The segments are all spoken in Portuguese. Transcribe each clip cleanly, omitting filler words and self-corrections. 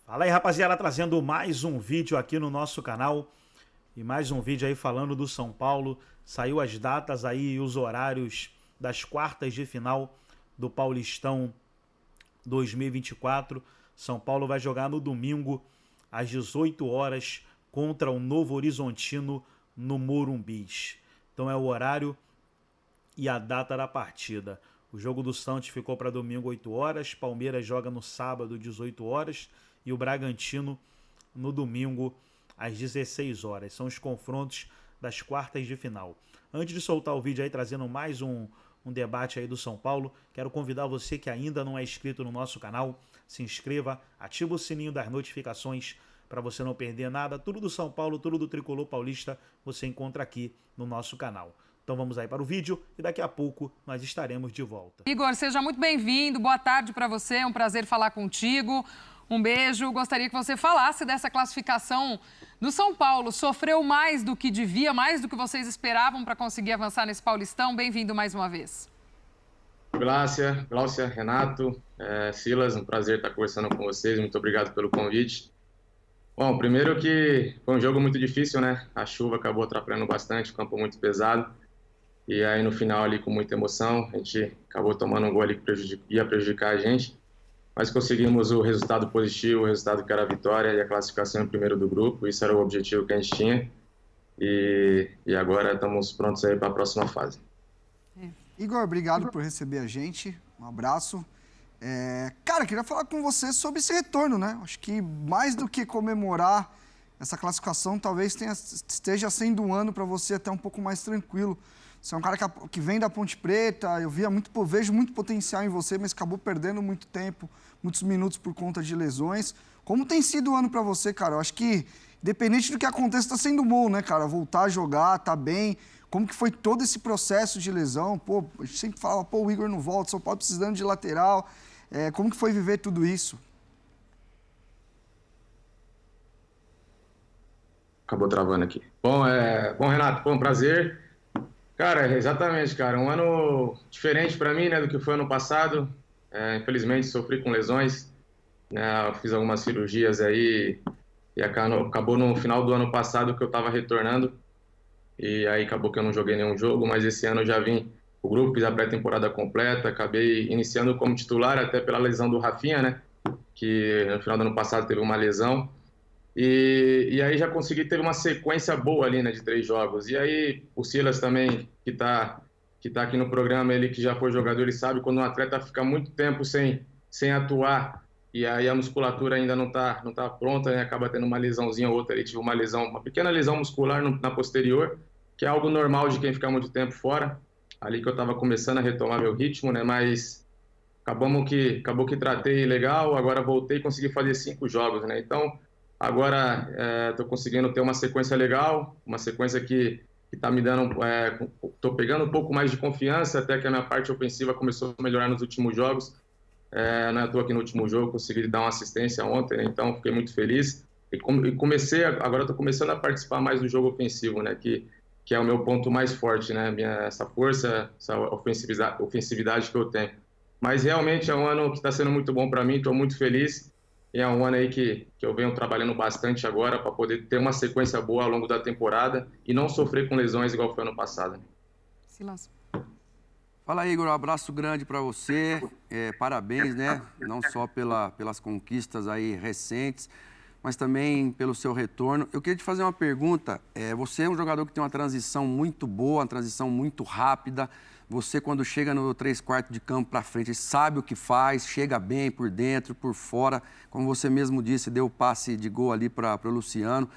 Fala aí, rapaziada, trazendo mais um vídeo aqui no nosso canal. E mais um vídeo aí falando do São Paulo. Saiu as datas aí e os horários das quartas de final do Paulistão 2024. São Paulo vai jogar no domingo às 18 horas contra o Novo Horizontino no Morumbis. Então é o horário e a data da partida. O jogo do Santos ficou para domingo 8 horas, Palmeiras joga no sábado 18 horas e o Bragantino no domingo às 16 horas. São os confrontos das quartas de final. Antes de soltar o vídeo aí trazendo mais um debate aí do São Paulo, quero convidar você que ainda não é inscrito no nosso canal, se inscreva, ativa o sininho das notificações para você não perder nada. Tudo do São Paulo, tudo do Tricolor Paulista você encontra aqui no nosso canal. Então vamos aí para o vídeo e daqui a pouco nós estaremos de volta. Igor, seja muito bem-vindo, boa tarde para você, é um prazer falar contigo. Um beijo, gostaria que você falasse dessa classificação do São Paulo. Sofreu mais do que devia, mais do que vocês esperavam para conseguir avançar nesse Paulistão. Bem-vindo mais uma vez. Gláucia, Renato, Silas, um prazer estar conversando com vocês, muito obrigado pelo convite. Bom, primeiro que foi um jogo muito difícil, né? A chuva acabou atrapalhando bastante, o campo muito pesado. E aí no final ali com muita emoção, a gente acabou tomando um gol ali que ia prejudicar a gente. Mas conseguimos o resultado positivo, o resultado que era a vitória e a classificação em primeiro do grupo. Isso era o objetivo que a gente tinha. E agora estamos prontos aí para a próxima fase. Igor, obrigado por receber a gente. Um abraço. Cara, queria falar com você sobre esse retorno, né? Acho que mais do que comemorar essa classificação, talvez esteja sendo um ano para você até um pouco mais tranquilo. Você é um cara que vem da Ponte Preta, vejo muito potencial em você, mas acabou perdendo muito tempo, muitos minutos por conta de lesões. Como tem sido o ano para você, cara? Eu acho que, independente do que aconteça, está sendo bom, né, cara? Voltar a jogar, tá bem. Como que foi todo esse processo de lesão? Pô, a gente sempre fala, o Igor não volta, São Paulo precisando de lateral. Como que foi viver tudo isso? Acabou travando aqui. Bom, Renato, foi um prazer. Cara, exatamente, cara. Um ano diferente para mim, né, do que foi ano passado. Infelizmente, sofri com lesões, né, fiz algumas cirurgias aí e acabou no final do ano passado que eu estava retornando. E aí acabou que eu não joguei nenhum jogo, mas esse ano eu já vim o grupo, fiz a pré-temporada completa, acabei iniciando como titular até pela lesão do Rafinha, né, que no final do ano passado teve uma lesão. E aí já teve uma sequência boa ali, né, de 3 jogos. E aí o Silas também, que tá aqui no programa, ele que já foi jogador, ele sabe quando um atleta fica muito tempo sem atuar, e aí a musculatura ainda não tá pronta, né, acaba tendo uma lesãozinha ou outra. Ele tive uma pequena lesão muscular na posterior, que é algo normal de quem fica muito tempo fora. Ali que eu estava começando a retomar meu ritmo, né, mas acabou que tratei legal, agora voltei e consegui fazer 5 jogos, né, então... Agora estou conseguindo ter uma sequência legal, uma sequência que está me dando, estou pegando um pouco mais de confiança, até que a minha parte ofensiva começou a melhorar nos últimos jogos. Não é à toa que no último jogo consegui dar uma assistência ontem, né? Então fiquei muito feliz. Agora estou começando a participar mais do jogo ofensivo, né? Que é o meu ponto mais forte, né? Essa força, essa ofensividade que eu tenho. Mas realmente é um ano que está sendo muito bom para mim, estou muito feliz. E é um ano aí que eu venho trabalhando bastante agora para poder ter uma sequência boa ao longo da temporada e não sofrer com lesões igual foi ano passado. Silas. Fala, Igor, um abraço grande para você. Parabéns, né? Não só pelas conquistas aí recentes, mas também pelo seu retorno. Eu queria te fazer uma pergunta. Você é um jogador que tem uma transição muito boa, uma transição muito rápida. Você, quando chega no 3/4 de campo para frente, sabe o que faz, chega bem por dentro, por fora. Como você mesmo disse, deu o passe de gol ali para o Luciano.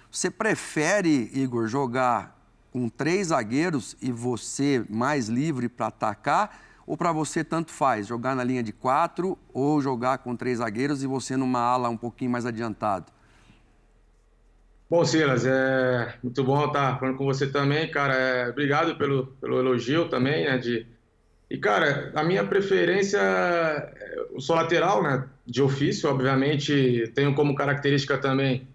Você prefere, Igor, jogar com 3 zagueiros e você mais livre para atacar? Ou para você tanto faz, jogar na linha de 4 ou jogar com 3 zagueiros e você numa ala um pouquinho mais adiantado? Bom, Silas, muito bom estar falando com você também, cara. Obrigado pelo elogio também, né? E, cara, a minha preferência, eu sou lateral, né? De ofício, obviamente, tenho como característica também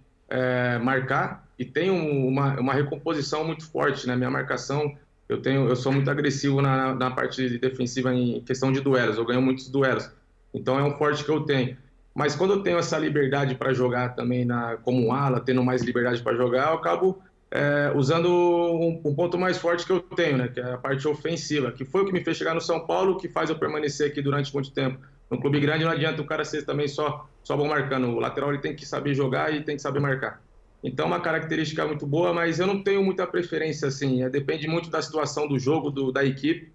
marcar e tenho uma recomposição muito forte, né? Minha marcação, eu sou muito agressivo na parte defensiva em questão de duelos, eu ganho muitos duelos. Então é um forte que eu tenho. Mas quando eu tenho essa liberdade para jogar também como um ala, tendo mais liberdade para jogar, eu acabo usando um ponto mais forte que eu tenho, né? Que é a parte ofensiva, que foi o que me fez chegar no São Paulo, que faz eu permanecer aqui durante muito tempo. No clube grande não adianta o cara ser também só bom marcando. O lateral ele tem que saber jogar e tem que saber marcar. Então, uma característica muito boa, mas eu não tenho muita preferência, assim. Depende muito da situação do jogo, da equipe,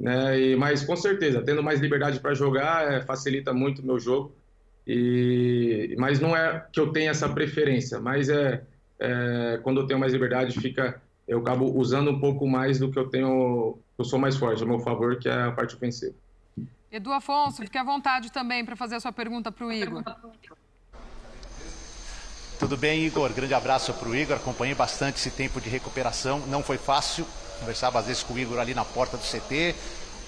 né? Mas, com certeza, tendo mais liberdade para jogar, facilita muito o meu jogo. Mas não é que eu tenha essa preferência, mas quando eu tenho mais liberdade, eu acabo usando um pouco mais do que eu tenho, eu sou mais forte, a meu favor, que é a parte ofensiva. Edu Afonso, fique à vontade também para fazer a sua pergunta para o Igor. Tudo bem, Igor? Grande abraço para o Igor. Acompanhei bastante esse tempo de recuperação. Não foi fácil. Conversava às vezes com o Igor ali na porta do CT.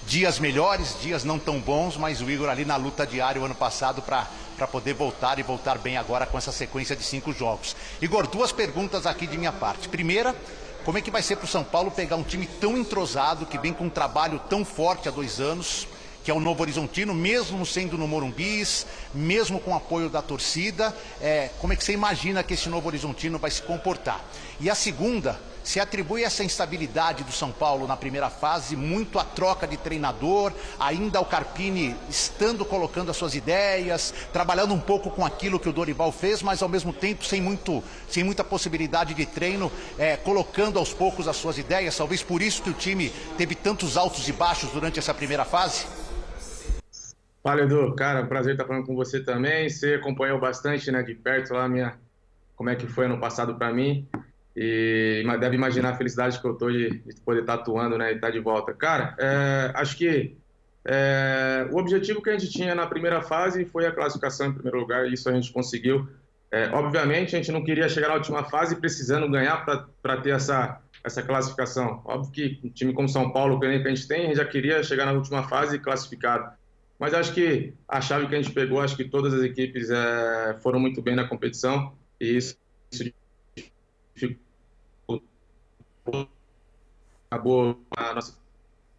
Dias melhores, dias não tão bons, mas o Igor ali na luta diária o ano passado para poder voltar e voltar bem agora com essa sequência de 5 jogos. Igor, 2 perguntas aqui de minha parte. Primeira, como é que vai ser para o São Paulo pegar um time tão entrosado, que vem com um trabalho tão forte há 2 anos, que é o Novo Horizontino, mesmo sendo no Morumbi, mesmo com o apoio da torcida, como é que você imagina que esse Novo Horizontino vai se comportar? E a segunda, se atribui essa instabilidade do São Paulo na primeira fase muito à troca de treinador, ainda o Carpini colocando as suas ideias, trabalhando um pouco com aquilo que o Dorival fez, mas ao mesmo tempo sem muita possibilidade de treino, colocando aos poucos as suas ideias, talvez por isso que o time teve tantos altos e baixos durante essa primeira fase? Fala, Edu. Cara, prazer estar falando com você também. Você acompanhou bastante, né, de perto lá como é que foi ano passado para mim. E deve imaginar a felicidade que eu tô de poder estar atuando, né, e estar de volta. Cara, acho que o objetivo que a gente tinha na primeira fase foi a classificação em primeiro lugar, e isso a gente conseguiu. Obviamente, a gente não queria chegar na última fase precisando ganhar para ter essa classificação. Óbvio que um time como São Paulo, que a gente tem, a gente já queria chegar na última fase classificado. Mas acho que a chave que a gente pegou, acho que todas as equipes foram muito bem na competição, e isso acabou, a nossa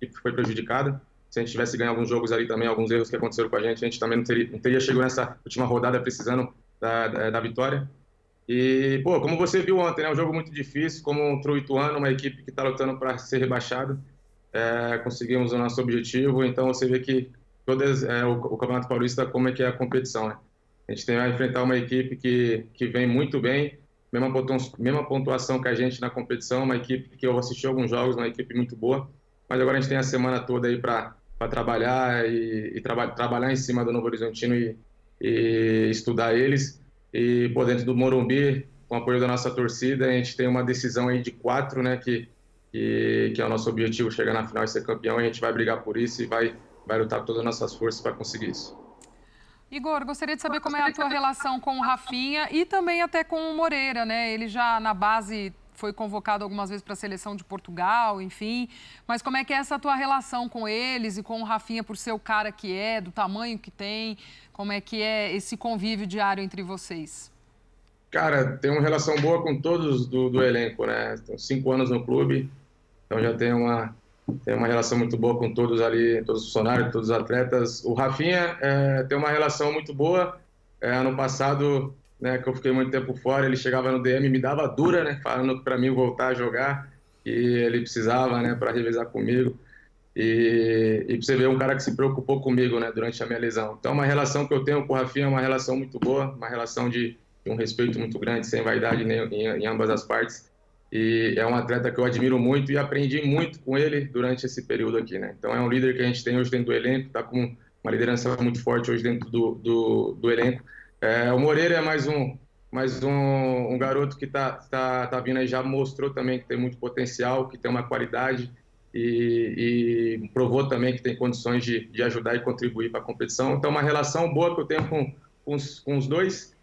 equipe foi prejudicada. Se a gente tivesse ganho alguns jogos ali também, alguns erros que aconteceram com a gente também não teria chegado nessa última rodada precisando da vitória. E, como você viu ontem, né, um jogo muito difícil, contra o Ituano, uma equipe que está lutando para ser rebaixada. Conseguimos o nosso objetivo, então você vê que o Campeonato Paulista, como é que é a competição, né? A gente vai enfrentar uma equipe que vem muito bem, mesma pontuação que a gente na competição, uma equipe que eu assisti alguns jogos, uma equipe muito boa, mas agora a gente tem a semana toda aí para trabalhar trabalhar em cima do Novo Horizontino e estudar eles. E dentro do Morumbi, com o apoio da nossa torcida, a gente tem uma decisão aí de 4, né, que é o nosso objetivo, chegar na final e ser campeão, e a gente vai brigar por isso e vai lutar com todas as nossas forças para conseguir isso. Igor, gostaria de saber como é a tua relação com o Rafinha e também até com o Moreira, né? Ele já na base foi convocado algumas vezes para a seleção de Portugal, enfim. Mas como é que é essa tua relação com eles e com o Rafinha por ser o cara que do tamanho que tem? Como é que é esse convívio diário entre vocês? Cara, tem uma relação boa com todos do elenco, né? Tenho 5 anos no clube, então já tenho uma relação muito boa com todos ali, todos os funcionários, todos os atletas. O Rafinha tem uma relação muito boa. Ano passado, né, que eu fiquei muito tempo fora, ele chegava no DM e me dava dura, né, falando para mim voltar a jogar, e ele precisava, né, para revezar comigo. E pra você ver, um cara que se preocupou comigo, né, durante a minha lesão. Então, uma relação que eu tenho com o Rafinha é uma relação muito boa, uma relação de um respeito muito grande, sem vaidade em ambas as partes. E é um atleta que eu admiro muito e aprendi muito com ele durante esse período aqui, né? Então é um líder que a gente tem hoje dentro do elenco, está com uma liderança muito forte hoje dentro do elenco. O Moreira é mais um garoto que tá vindo aí, já mostrou também que tem muito potencial, que tem uma qualidade e provou também que tem condições de ajudar e contribuir para a competição. Então uma relação boa que eu tenho com os dois.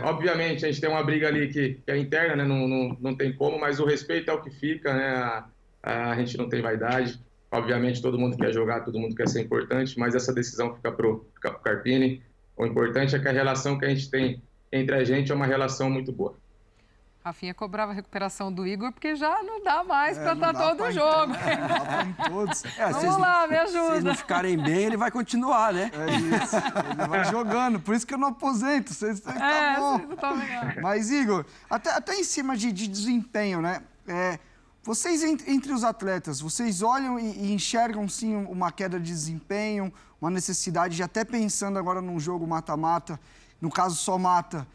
Obviamente a gente tem uma briga ali que é interna, né? Não tem como, mas o respeito é o que fica, né? A gente não tem vaidade. Obviamente todo mundo quer jogar, todo mundo quer ser importante, mas essa decisão fica pro Carpini. O importante é que a relação que a gente tem entre a gente é uma relação muito boa. Rafinha cobrava a recuperação do Igor porque já não dá mais para não estar dá todo pra o jogo. Não dá pra ir em todos. Vamos lá, me Se eles ajuda. não ficarem bem, ele vai continuar, né? É isso, ele vai jogando, por isso que eu não aposento, vocês tá bom. vocês não tão legal. Mas, Igor, até em cima de desempenho, né? Vocês, entre os atletas, vocês olham e enxergam, sim, uma queda de desempenho, uma necessidade de, até pensando agora num jogo mata-mata, no caso só mata,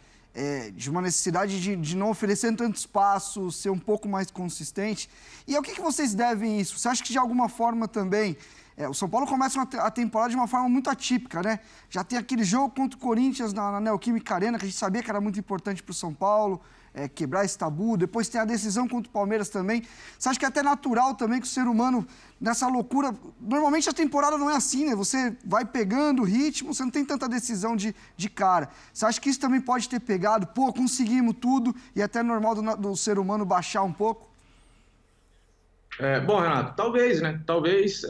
de uma necessidade de não oferecer tanto espaço, ser um pouco mais consistente. E ao que vocês devem isso? Você acha que de alguma forma também... o São Paulo começa a temporada de uma forma muito atípica, né? Já tem aquele jogo contra o Corinthians na Neoquímica Arena, que a gente sabia que era muito importante para o São Paulo, quebrar esse tabu. Depois tem a decisão contra o Palmeiras também. Você acha que é até natural também que o ser humano, nessa loucura... Normalmente a temporada não é assim, né? Você vai pegando o ritmo, você não tem tanta decisão de cara. Você acha que isso também pode ter pegado? Pô, conseguimos tudo e até normal do ser humano baixar um pouco? Bom, Renato, talvez, né? Talvez.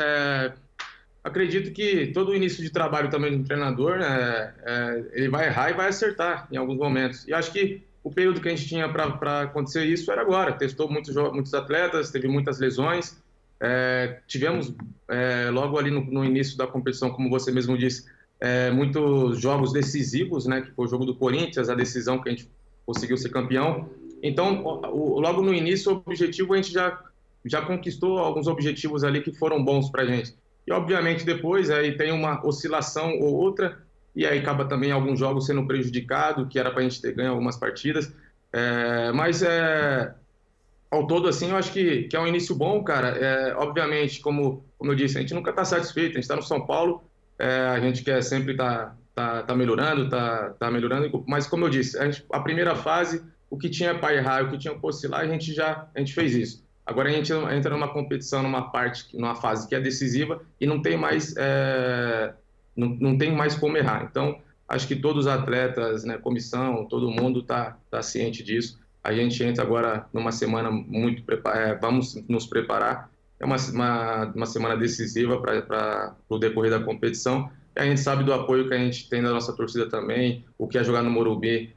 Acredito que todo o início de trabalho também do treinador, né, ele vai errar e vai acertar em alguns momentos. E acho que o período que a gente tinha para acontecer isso era agora. Testou muitos atletas, teve muitas lesões. Tivemos, logo ali no início da competição, como você mesmo disse, muitos jogos decisivos, né? Que foi o jogo do Corinthians, a decisão que a gente conseguiu ser campeão. Então, logo no início, o objetivo a gente já conquistou alguns objetivos ali que foram bons para a gente. E, obviamente, depois aí tem uma oscilação ou outra, e aí acaba também alguns jogos sendo prejudicado, que era para a gente ter ganho algumas partidas. Mas, ao todo, assim, eu acho que é um início bom, cara. Obviamente, como eu disse, a gente nunca está satisfeito, a gente está no São Paulo, a gente quer sempre tá melhorando, tá melhorando, mas, como eu disse, a primeira fase, o que tinha para errar, o que tinha para oscilar, a gente fez isso. Agora a gente entra numa competição, numa fase que é decisiva e não tem mais, não tem mais como errar. Então, acho que todos os atletas, né, comissão, todo mundo tá ciente disso. A gente entra agora numa semana muito vamos nos preparar. É uma semana decisiva para o decorrer da competição. E a gente sabe do apoio que a gente tem da nossa torcida também, o que é jogar no Morumbi,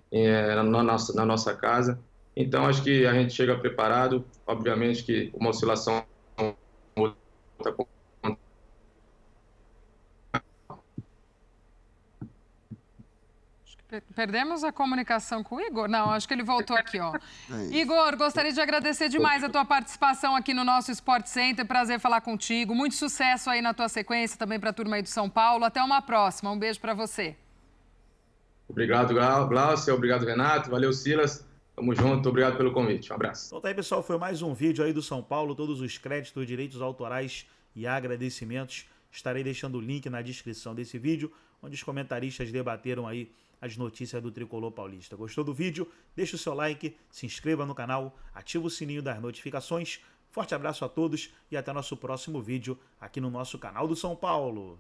na nossa casa. Então, acho que a gente chega preparado. Obviamente que uma oscilação... Perdemos a comunicação com o Igor? Não, acho que ele voltou aqui, ó. Igor, gostaria de agradecer demais a tua participação aqui no nosso Sport Center. Prazer falar contigo. Muito sucesso aí na tua sequência, também para a turma aí do São Paulo. Até uma próxima. Um beijo para você. Obrigado, Glaucio. Obrigado, Renato. Valeu, Silas. Tamo junto. Obrigado pelo convite. Um abraço. Então tá aí, pessoal. Foi mais um vídeo aí do São Paulo. Todos os créditos, direitos autorais e agradecimentos. Estarei deixando o link na descrição desse vídeo, onde os comentaristas debateram aí as notícias do Tricolor Paulista. Gostou do vídeo? Deixa o seu like, se inscreva no canal, ativa o sininho das notificações. Forte abraço a todos e até nosso próximo vídeo aqui no nosso canal do São Paulo.